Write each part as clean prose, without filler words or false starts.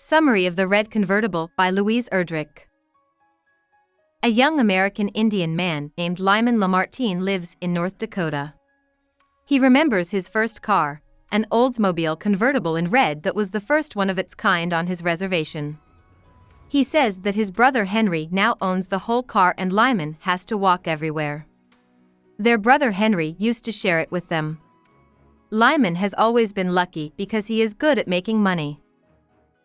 Summary of the Red Convertible by Louise Erdrich. A young American Indian man named Lyman Lamartine lives in North Dakota. He remembers his first car, an Oldsmobile convertible in red that was the first one of its kind on his reservation. He says that his brother Henry now owns the whole car and Lyman has to walk everywhere. Their brother Henry used to share it with them. Lyman has always been lucky because he is good at making money.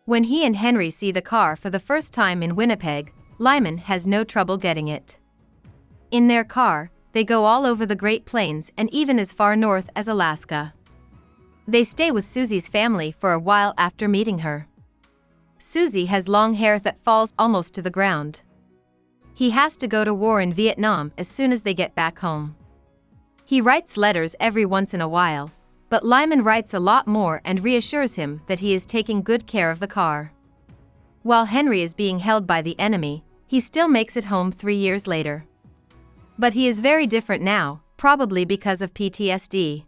When he and Henry see the car for the first time in Winnipeg, Lyman has no trouble getting it. In their car, they go all over the Great Plains and even as far north as Alaska. They stay with Susie's family for a while after meeting her. Susie has long hair that falls almost to the ground. He has to go to war in Vietnam as soon as they get back home. He writes letters every once in a while, but Lyman writes a lot more and reassures him that he is taking good care of the car. While Henry is being held by the enemy, he still makes it home 3 years later. But he is very different now, probably because of PTSD.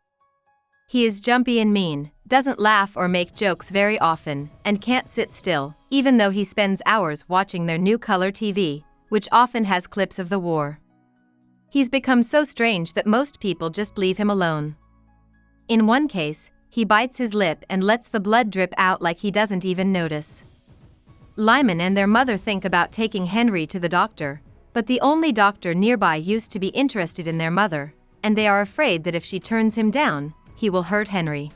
He is jumpy and mean, doesn't laugh or make jokes very often, and can't sit still, even though he spends hours watching their new color TV, which often has clips of the war. He's become so strange that most people just leave him alone. In one case, he bites his lip and lets the blood drip out like he doesn't even notice. Lyman and their mother think about taking Henry to the doctor, but the only doctor nearby used to be interested in their mother, and they are afraid that if she turns him down, he will hurt Henry.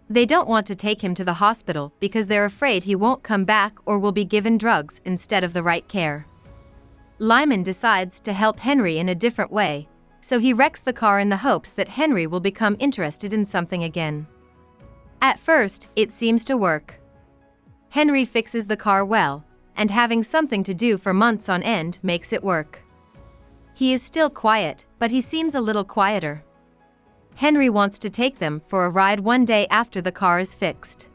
They don't want to take him to the hospital because they're afraid he won't come back or will be given drugs instead of the right care. Lyman decides to help Henry in a different way, so he wrecks the car in the hopes that Henry will become interested in something again. At first, it seems to work. Henry fixes the car well, and having something to do for months on end makes it work. He is still quiet, but he seems a little quieter. Henry wants to take them for a ride one day after the car is fixed.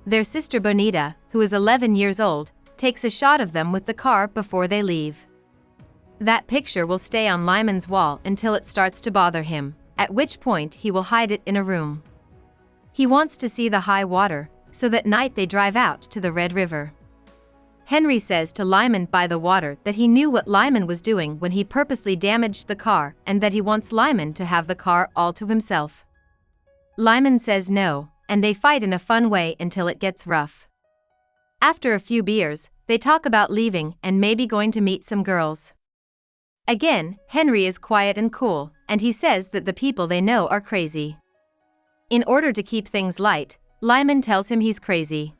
Their sister Bonita, who is 11 years old, takes a shot of them with the car before they leave. That picture will stay on Lyman's wall until it starts to bother him, at which point he will hide it in a room. He wants to see the high water, so that night they drive out to the Red River. Henry says to Lyman by the water that he knew what Lyman was doing when he purposely damaged the car and that he wants Lyman to have the car all to himself. Lyman says no, and they fight in a fun way until it gets rough. After a few beers, they talk about leaving and maybe going to meet some girls. Again, Henry is quiet and cool, and he says that the people they know are crazy. In order to keep things light, Lyman tells him he's crazy.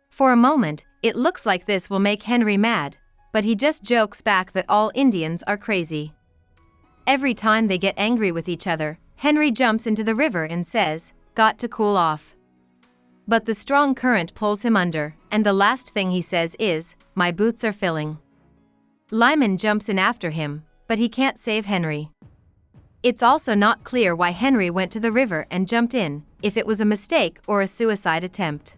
For a moment, it looks like this will make Henry mad, but he just jokes back that all Indians are crazy. Every time they get angry with each other, Henry jumps into the river and says, "Got to cool off." But the strong current pulls him under, and the last thing he says is, "My boots are filling." Lyman jumps in after him, but he can't save Henry. It's also not clear why Henry went to the river and jumped in, if it was a mistake or a suicide attempt.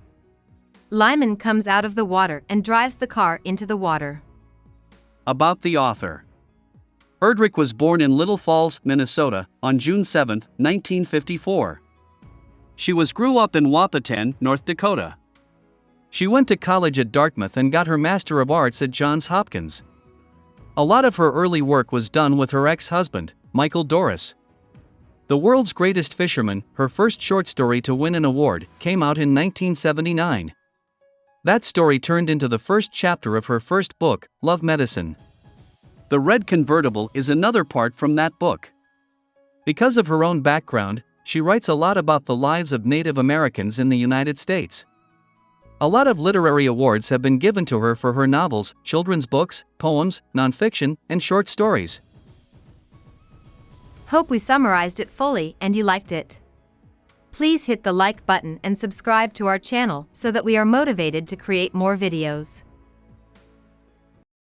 Lyman comes out of the water and drives the car into the water. About the author. Erdrich was born in Little Falls, Minnesota, on June 7, 1954. She grew up in Wahpeton, North Dakota. She went to college at Dartmouth and got her Master of Arts at Johns Hopkins. A lot of her early work was done with her ex-husband, Michael Doris. The World's Greatest Fisherman, her first short story to win an award, came out in 1979. That story turned into the first chapter of her first book, Love Medicine. The Red Convertible is another part from that book. Because of her own background, she writes a lot about the lives of Native Americans in the United States. A lot of literary awards have been given to her for her novels, children's books, poems, nonfiction, and short stories. Hope we summarized it fully and you liked it. Please hit the like button and subscribe to our channel so that we are motivated to create more videos.